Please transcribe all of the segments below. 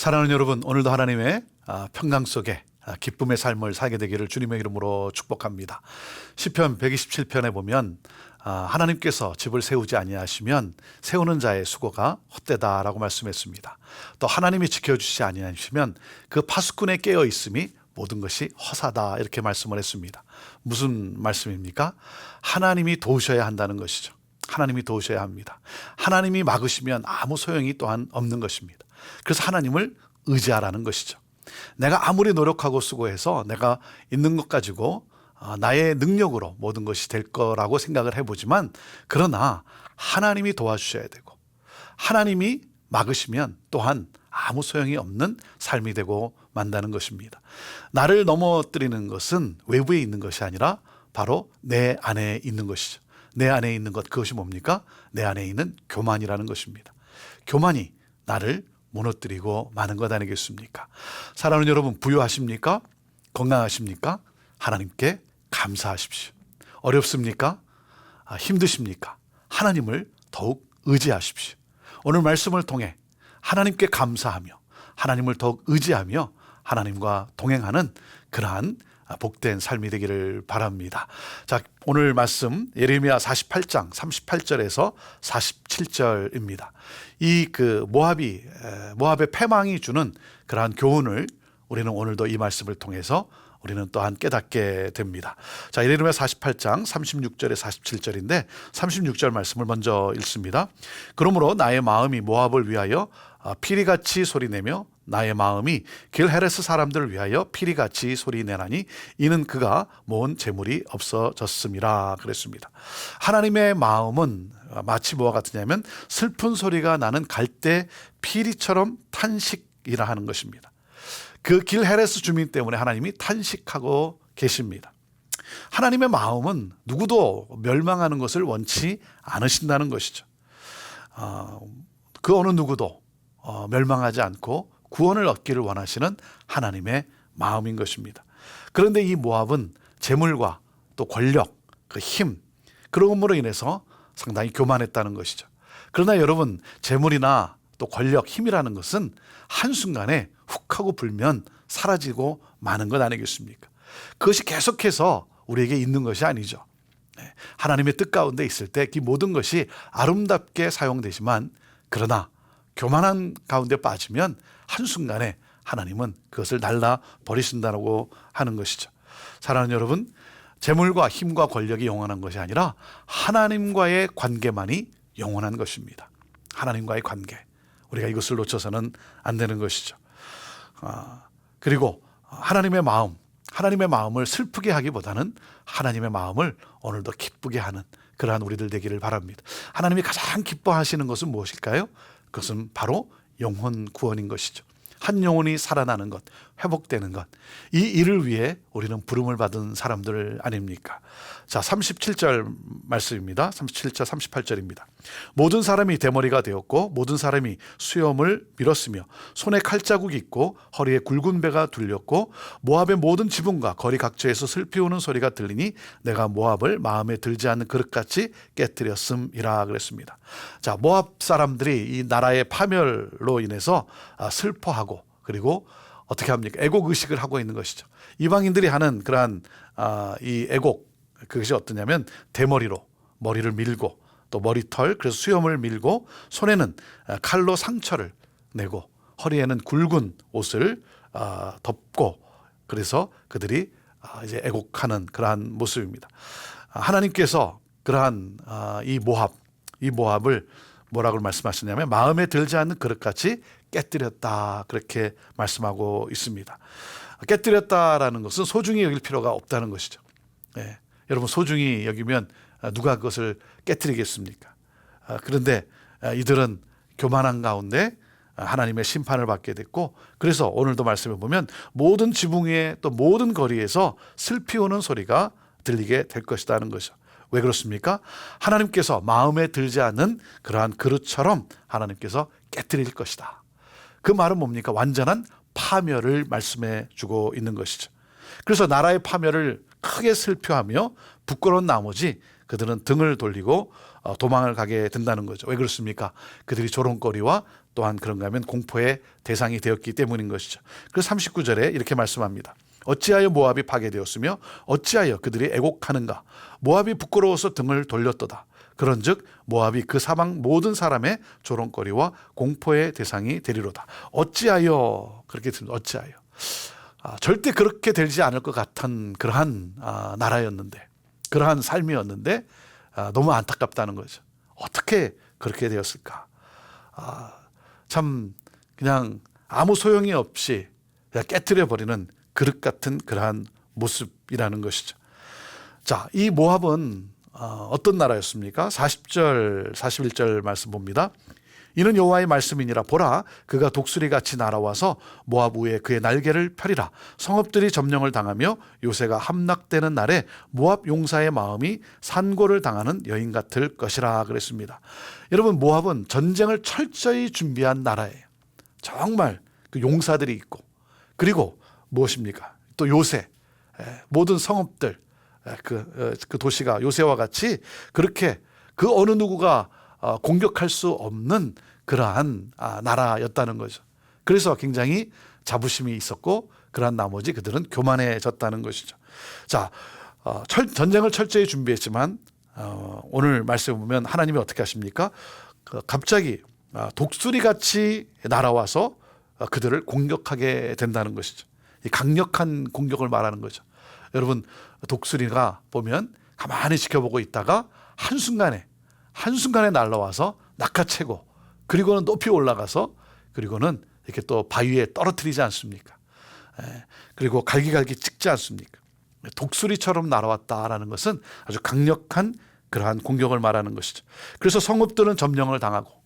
사랑하는 여러분, 오늘도 하나님의 평강 속에 기쁨의 삶을 살게 되기를 주님의 이름으로 축복합니다. 시편 127편에 보면 하나님께서 집을 세우지 아니하시면 세우는 자의 수고가 헛되다라고 말씀했습니다. 또 하나님이 지켜주시지 아니하시면 그 파수꾼에 깨어 있음이 모든 것이 허사다, 이렇게 말씀을 했습니다. 무슨 말씀입니까? 하나님이 도우셔야 한다는 것이죠. 하나님이 도우셔야 합니다. 하나님이 막으시면 아무 소용이 또한 없는 것입니다. 그래서 하나님을 의지하라는 것이죠. 내가 아무리 노력하고 수고해서 내가 있는 것 가지고 나의 능력으로 모든 것이 될 거라고 생각을 해보지만, 그러나 하나님이 도와주셔야 되고 하나님이 막으시면 또한 아무 소용이 없는 삶이 되고 만다는 것입니다. 나를 넘어뜨리는 것은 외부에 있는 것이 아니라 바로 내 안에 있는 것이죠. 내 안에 있는 것, 그것이 뭡니까? 내 안에 있는 교만이라는 것입니다. 교만이 나를 무너뜨리고 마는 것 아니겠습니까? 사랑하는 여러분, 부유하십니까? 건강하십니까? 하나님께 감사하십시오. 어렵습니까? 힘드십니까? 하나님을 더욱 의지하십시오. 오늘 말씀을 통해 하나님께 감사하며 하나님을 더욱 의지하며 하나님과 동행하는 그러한 복된 삶이 되기를 바랍니다. 자, 오늘 말씀 예레미야 48장 38절에서 47절입니다. 이 모압의 패망이 주는 그러한 교훈을 우리는 오늘도 이 말씀을 통해서 우리는 또한 깨닫게 됩니다. 자, 예레미야 48장 36절에 47절인데 36절 말씀을 먼저 읽습니다. 그러므로 나의 마음이 모압을 위하여 피리같이 소리내며 나의 마음이 길헤레스 사람들을 위하여 피리같이 소리내나니 이는 그가 모은 재물이 없어졌음이라 그랬습니다. 하나님의 마음은 마치 뭐와 같으냐면 슬픈 소리가 나는 갈대 피리처럼 탄식이라 하는 것입니다. 그 길헤레스 주민 때문에 하나님이 탄식하고 계십니다. 하나님의 마음은 누구도 멸망하는 것을 원치 않으신다는 것이죠. 그 어느 누구도 멸망하지 않고 구원을 얻기를 원하시는 하나님의 마음인 것입니다. 그런데 이 모압은 재물과 또 권력, 그 힘, 그러므로 인해서 상당히 교만했다는 것이죠. 그러나 여러분, 재물이나 또 권력, 힘이라는 것은 한순간에 훅 하고 불면 사라지고 마는 것 아니겠습니까? 그것이 계속해서 우리에게 있는 것이 아니죠. 하나님의 뜻 가운데 있을 때 그 모든 것이 아름답게 사용되지만, 그러나 교만한 가운데 빠지면 한순간에 하나님은 그것을 날라 버리신다고 하는 것이죠. 사랑하는 여러분, 재물과 힘과 권력이 영원한 것이 아니라 하나님과의 관계만이 영원한 것입니다. 하나님과의 관계, 우리가 이것을 놓쳐서는 안 되는 것이죠. 그리고 하나님의 마음을 슬프게 하기보다는 하나님의 마음을 오늘도 기쁘게 하는 그러한 우리들 되기를 바랍니다. 하나님이 가장 기뻐하시는 것은 무엇일까요? 그것은 바로 영혼 구원인 것이죠. 한 영혼이 살아나는 것, 회복되는 것, 이 일을 위해 우리는 부름을 받은 사람들 아닙니까? 자, 37절 말씀입니다. 37절 38절입니다. 모든 사람이 대머리가 되었고 모든 사람이 수염을 밀었으며 손에 칼자국이 있고 허리에 굵은 배가 둘렸고 모압의 모든 지붕과 거리 각처에서 슬피 우는 소리가 들리니 내가 모압을 마음에 들지 않는 그릇같이 깨뜨렸음이라 그랬습니다. 자, 모압 사람들이 이 나라의 파멸로 인해서 슬퍼하고, 그리고 어떻게 합니까? 애곡 의식을 하고 있는 것이죠. 이방인들이 하는 그러한 이 애곡, 그것이 어떠냐면 대머리로 머리를 밀고 또 머리털, 그래서 수염을 밀고 손에는 칼로 상처를 내고 허리에는 굵은 옷을 덮고, 그래서 그들이 이제 애곡하는 그러한 모습입니다. 하나님께서 그러한 이 모압을 뭐라고 말씀하시냐면 마음에 들지 않는 그릇같이 깨뜨렸다, 그렇게 말씀하고 있습니다. 깨뜨렸다라는 것은 소중히 여길 필요가 없다는 것이죠. 여러분, 소중히 여기면 누가 그것을 깨뜨리겠습니까? 그런데 이들은 교만한 가운데 하나님의 심판을 받게 됐고, 그래서 오늘도 말씀해 보면 모든 지붕 위에 또 모든 거리에서 슬피 우는 소리가 들리게 될 것이라는 것이죠. 왜 그렇습니까? 하나님께서 마음에 들지 않는 그러한 그릇처럼 하나님께서 깨뜨릴 것이다. 그 말은 뭡니까? 완전한 파멸을 말씀해 주고 있는 것이죠. 그래서 나라의 파멸을 크게 슬퍼하며 부끄러운 나머지 그들은 등을 돌리고 도망을 가게 된다는 거죠. 왜 그렇습니까? 그들이 조롱거리와 또한 그런가 하면 공포의 대상이 되었기 때문인 것이죠. 그래서 39절에 이렇게 말씀합니다. 어찌하여 모압이 파괴되었으며 어찌하여 그들이 애곡하는가? 모압이 부끄러워서 등을 돌렸도다. 그런즉 모압이 그 사방 모든 사람의 조롱거리와 공포의 대상이 되리로다. 어찌하여 그렇게 됩니다. 어찌하여 절대 그렇게 되지 않을 것 같은 그러한 나라였는데, 그러한 삶이었는데 너무 안타깝다는 거죠. 어떻게 그렇게 되었을까? 참 그냥 아무 소용이 없이 그냥 깨트려 버리는 그릇 같은 그러한 모습이라는 것이죠. 자, 이 모압은 어떤 나라였습니까? 40절, 41절 말씀 봅니다. 이는 여호와의 말씀이니라. 보라, 그가 독수리같이 날아와서 모압 위에 그의 날개를 펴리라. 성읍들이 점령을 당하며 요새가 함락되는 날에 모압 용사의 마음이 산고를 당하는 여인 같을 것이라 그랬습니다. 여러분, 모압은 전쟁을 철저히 준비한 나라예요. 정말 그 용사들이 있고, 그리고 무엇입니까? 또 요새, 모든 성읍들, 그 도시가 요새와 같이 그렇게 그 어느 누구가 공격할 수 없는 그러한 나라였다는 거죠. 그래서 굉장히 자부심이 있었고, 그러한 나머지 그들은 교만해졌다는 것이죠. 자, 전쟁을 철저히 준비했지만 오늘 말씀을 보면 하나님이 어떻게 하십니까? 갑자기 독수리같이 날아와서 그들을 공격하게 된다는 것이죠. 이 강력한 공격을 말하는 거죠. 여러분, 독수리가 보면 가만히 지켜보고 있다가 한순간에 날아와서 낚아채고, 그리고는 높이 올라가서, 그리고는 이렇게 또 바위에 떨어뜨리지 않습니까? 그리고 갈기갈기 찍지 않습니까? 독수리처럼 날아왔다라는 것은 아주 강력한 그러한 공격을 말하는 것이죠. 그래서 성읍들은 점령을 당하고,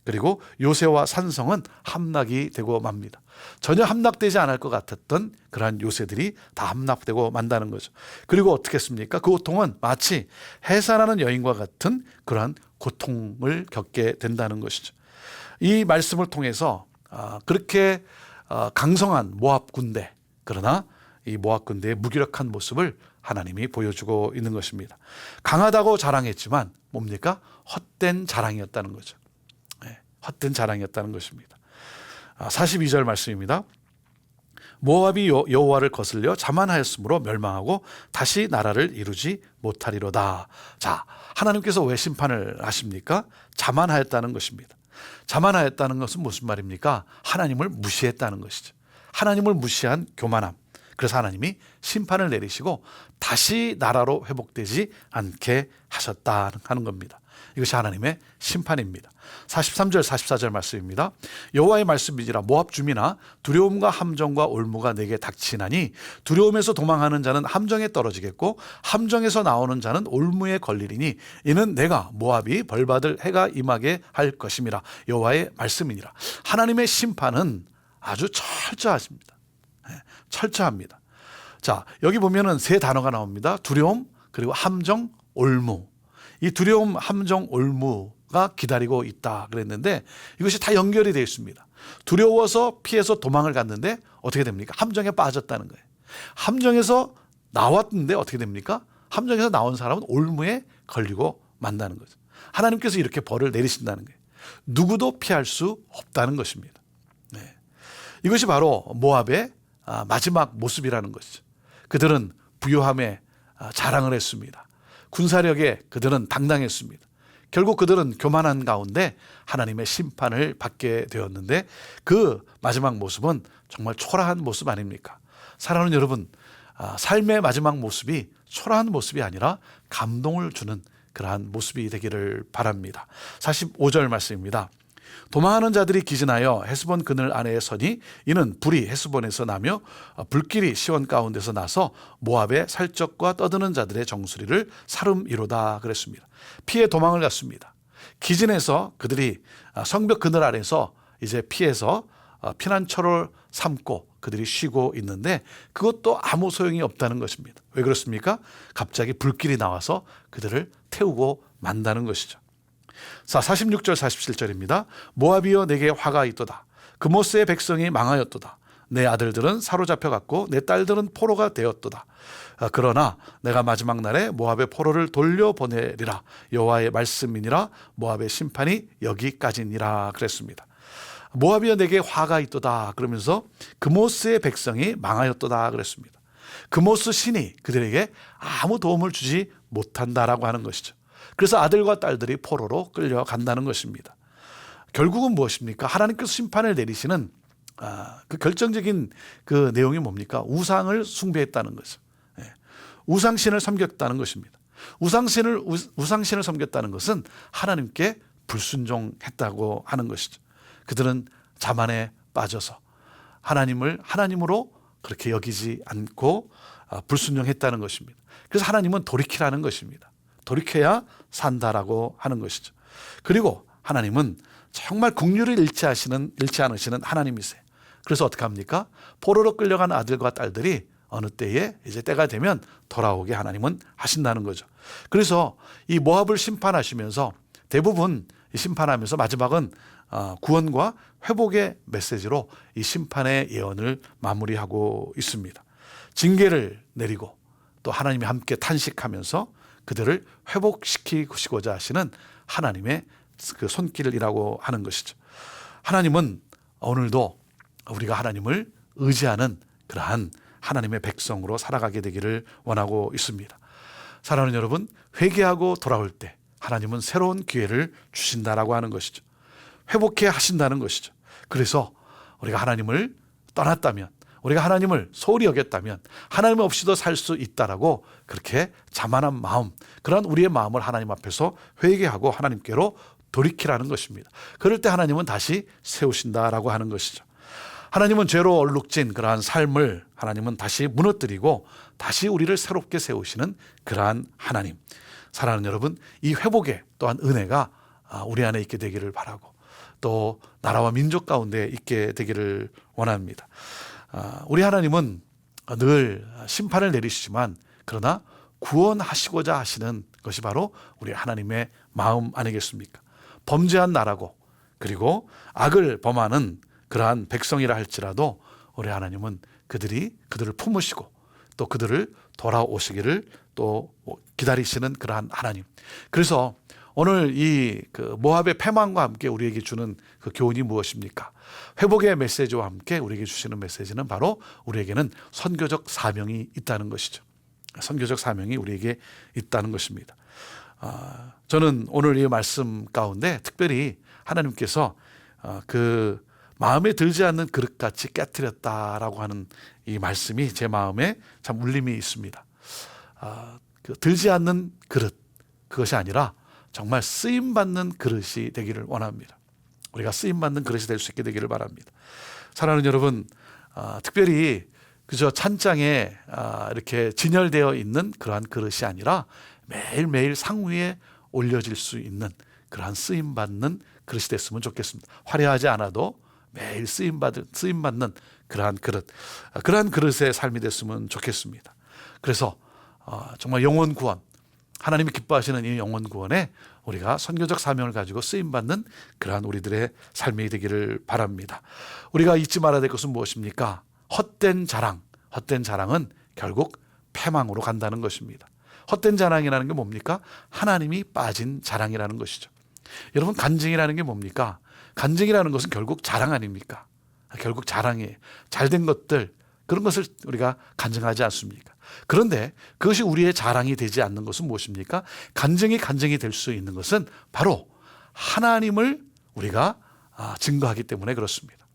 그리고 요새와 산성은 함락이 되고 맙니다. 전혀 함락되지 않을 것 같았던 그러한 요새들이 다 함락되고 만다는 거죠. 그리고 어떻게 했습니까? 그 고통은 마치 해산하는 여인과 같은 그러한 고통을 겪게 된다는 것이죠. 이 말씀을 통해서 그렇게 강성한 모압 군대, 그러나 이 모압 군대의 무기력한 모습을 하나님이 보여주고 있는 것입니다. 강하다고 자랑했지만 뭡니까? 헛된 자랑이었다는 거죠. 헛된 자랑이었다는 것입니다. 42절 말씀입니다. 모압이 여호와를 거슬려 자만하였으므로 멸망하고 다시 나라를 이루지 못하리로다. 자, 하나님께서 왜 심판을 하십니까? 자만하였다는 것입니다. 자만하였다는 것은 무슨 말입니까? 하나님을 무시했다는 것이죠. 하나님을 무시한 교만함. 그래서 하나님이 심판을 내리시고 다시 나라로 회복되지 않게 하셨다 하는 겁니다. 이것이 하나님의 심판입니다. 43절 44절 말씀입니다. 여호와의 말씀이니라. 모압 주민아, 두려움과 함정과 올무가 내게 닥치나니 두려움에서 도망하는 자는 함정에 떨어지겠고 함정에서 나오는 자는 올무에 걸리리니 이는 내가 모압이 벌받을 해가 임하게 할 것임이라. 여호와의 말씀이니라. 하나님의 심판은 아주 철저하십니다. 철저합니다. 자, 여기 보면은 세 단어가 나옵니다. 두려움, 그리고 함정, 올무. 이 두려움, 함정, 올무가 기다리고 있다 그랬는데 이것이 다 연결이 되어 있습니다. 두려워서 피해서 도망을 갔는데 어떻게 됩니까? 함정에 빠졌다는 거예요. 함정에서 나왔는데 어떻게 됩니까? 함정에서 나온 사람은 올무에 걸리고 만다는 거죠. 하나님께서 이렇게 벌을 내리신다는 거예요. 누구도 피할 수 없다는 것입니다. 네. 이것이 바로 모압의 마지막 모습이라는 것이죠. 그들은 부요함에 자랑을 했습니다. 군사력에 그들은 당당했습니다. 결국 그들은 교만한 가운데 하나님의 심판을 받게 되었는데 그 마지막 모습은 정말 초라한 모습 아닙니까? 사랑하는 여러분, 삶의 마지막 모습이 초라한 모습이 아니라 감동을 주는 그러한 모습이 되기를 바랍니다. 45절 말씀입니다. 도망하는 자들이 기진하여 헤스본 그늘 아래에 서니 이는 불이 헤스본에서 나며 불길이 시온 가운데서 나서 모압의 살적과 떠드는 자들의 정수리를 사름이로다 그랬습니다. 피해 도망을 갔습니다. 기진해서 그들이 성벽 그늘 아래에서 이제 피해서 피난처를 삼고 그들이 쉬고 있는데 그것도 아무 소용이 없다는 것입니다. 왜 그렇습니까? 갑자기 불길이 나와서 그들을 태우고 만다는 것이죠. 자, 46절 47절입니다. 모압이여 내게 화가 있도다. 그모스의 백성이 망하였도다. 내 아들들은 사로잡혀갔고 내 딸들은 포로가 되었도다. 그러나 내가 마지막 날에 모압의 포로를 돌려보내리라. 여호와의 말씀이니라. 모압의 심판이 여기까지니라 그랬습니다. 모압이여 내게 화가 있도다 그러면서 그모스의 백성이 망하였도다 그랬습니다. 그모스 신이 그들에게 아무 도움을 주지 못한다라고 하는 것이죠. 그래서 아들과 딸들이 포로로 끌려간다는 것입니다. 결국은 무엇입니까? 하나님께서 심판을 내리시는 그 결정적인 그 내용이 뭡니까? 우상을 숭배했다는 거죠. 우상신을 섬겼다는 것입니다. 우상신을 섬겼다는 것은 하나님께 불순종했다고 하는 것이죠. 그들은 자만에 빠져서 하나님을 하나님으로 그렇게 여기지 않고 불순종했다는 것입니다. 그래서 하나님은 돌이키라는 것입니다. 돌이켜야 산다라고 하는 것이죠. 그리고 하나님은 정말 긍휼을 잃지 않으시는 하나님이세요. 그래서 어떻게 합니까? 포로로 끌려간 아들과 딸들이 어느 때에 이제 때가 되면 돌아오게 하나님은 하신다는 거죠. 그래서 이 모압을 심판하시면서 대부분 심판하면서 마지막은 구원과 회복의 메시지로 이 심판의 예언을 마무리하고 있습니다. 징계를 내리고 또 하나님이 함께 탄식하면서 그들을 회복시키고자 하시는 하나님의 그 손길이라고 하는 것이죠. 하나님은 오늘도 우리가 하나님을 의지하는 그러한 하나님의 백성으로 살아가게 되기를 원하고 있습니다. 사랑하는 여러분, 회개하고 돌아올 때 하나님은 새로운 기회를 주신다라고 하는 것이죠. 회복해 하신다는 것이죠. 그래서 우리가 하나님을 떠났다면, 우리가 하나님을 소홀히 여겼다면 하나님 없이도 살 수 있다라고 그렇게 자만한 마음, 그런 우리의 마음을 하나님 앞에서 회개하고 하나님께로 돌이키라는 것입니다. 그럴 때 하나님은 다시 세우신다라고 하는 것이죠. 하나님은 죄로 얼룩진 그러한 삶을 하나님은 다시 무너뜨리고 다시 우리를 새롭게 세우시는 그러한 하나님. 사랑하는 여러분, 이 회복의 또한 은혜가 우리 안에 있게 되기를 바라고 또 나라와 민족 가운데 있게 되기를 원합니다. 우리 하나님은 늘 심판을 내리시지만 그러나 구원하시고자 하시는 것이 바로 우리 하나님의 마음 아니겠습니까? 범죄한 나라고 그리고 악을 범하는 그러한 백성이라 할지라도 우리 하나님은 그들을 품으시고 또 그들을 돌아오시기를 또 기다리시는 그러한 하나님. 그래서 오늘 이 모압의 패망과 함께 우리에게 주는 그 교훈이 무엇입니까? 회복의 메시지와 함께 우리에게 주시는 메시지는 바로 우리에게는 선교적 사명이 있다는 것이죠. 선교적 사명이 우리에게 있다는 것입니다. 저는 오늘 이 말씀 가운데 특별히 하나님께서 그 마음에 들지 않는 그릇같이 깨트렸다라고 하는 이 말씀이 제 마음에 참 울림이 있습니다. 들지 않는 그릇, 그것이 아니라 정말 쓰임받는 그릇이 되기를 원합니다. 우리가 쓰임받는 그릇이 될 수 있게 되기를 바랍니다. 사랑하는 여러분, 특별히 그저 찬장에 이렇게 진열되어 있는 그러한 그릇이 아니라 매일매일 상위에 올려질 수 있는 그러한 쓰임받는 그릇이 됐으면 좋겠습니다. 화려하지 않아도 매일 쓰임받는 그러한 그릇의 삶이 됐으면 좋겠습니다. 그래서 정말 영혼 구원, 하나님이 기뻐하시는 이 영혼 구원에 우리가 선교적 사명을 가지고 쓰임받는 그러한 우리들의 삶이 되기를 바랍니다. 우리가 잊지 말아야 될 것은 무엇입니까? 헛된 자랑은 결국 패망으로 간다는 것입니다. 헛된 자랑이라는 게 뭡니까? 하나님이 빠진 자랑이라는 것이죠. 여러분, 간증이라는 게 뭡니까? 간증이라는 것은 결국 자랑 아닙니까? 결국 자랑이에요. 잘된 것들, 그런 것을 우리가 간증하지 않습니까? 그런데 그것이 우리의 자랑이 되지 않는 것은 무엇입니까? 간증이 될 수 있는 것은 바로 하나님을 우리가 증거하기 때문에 그렇습니다.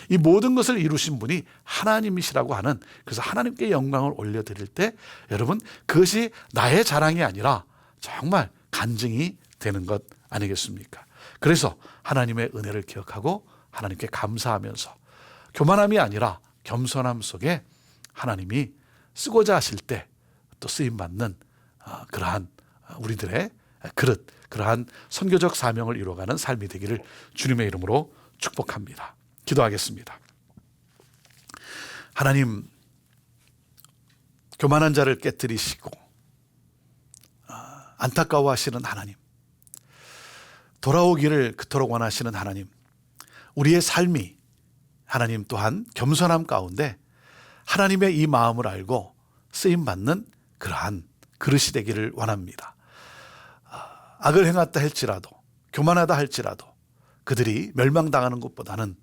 이 모든 것을 이루신 분이 하나님이시라고 하는, 그래서 하나님께 영광을 올려드릴 때 여러분, 그것이 나의 자랑이 아니라 정말 간증이 되는 것 아니겠습니까? 그래서 하나님의 은혜를 기억하고 하나님께 감사하면서 교만함이 아니라 겸손함 속에 하나님이 쓰고자 하실 때 또 쓰임받는 그러한 우리들의 그릇, 그러한 선교적 사명을 이루어가는 삶이 되기를 주님의 이름으로 축복합니다. 기도하겠습니다. 하나님, 교만한 자를 깨뜨리시고 안타까워하시는 하나님, 돌아오기를 그토록 원하시는 하나님, 우리의 삶이 하나님 또한 겸손함 가운데 하나님의 이 마음을 알고 쓰임받는 그러한 그릇이 되기를 원합니다. 악을 행했다 할지라도, 교만하다 할지라도 그들이 멸망당하는 것보다는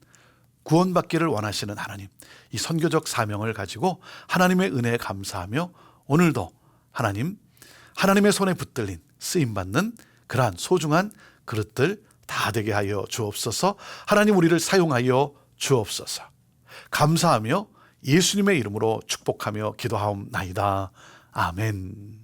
구원받기를 원하시는 하나님, 이 선교적 사명을 가지고 하나님의 은혜에 감사하며 오늘도 하나님의 손에 붙들린 쓰임받는 그러한 소중한 그릇들 다 되게 하여 주옵소서. 하나님, 우리를 사용하여 주옵소서. 감사하며 예수님의 이름으로 축복하며 기도하옵나이다. 아멘.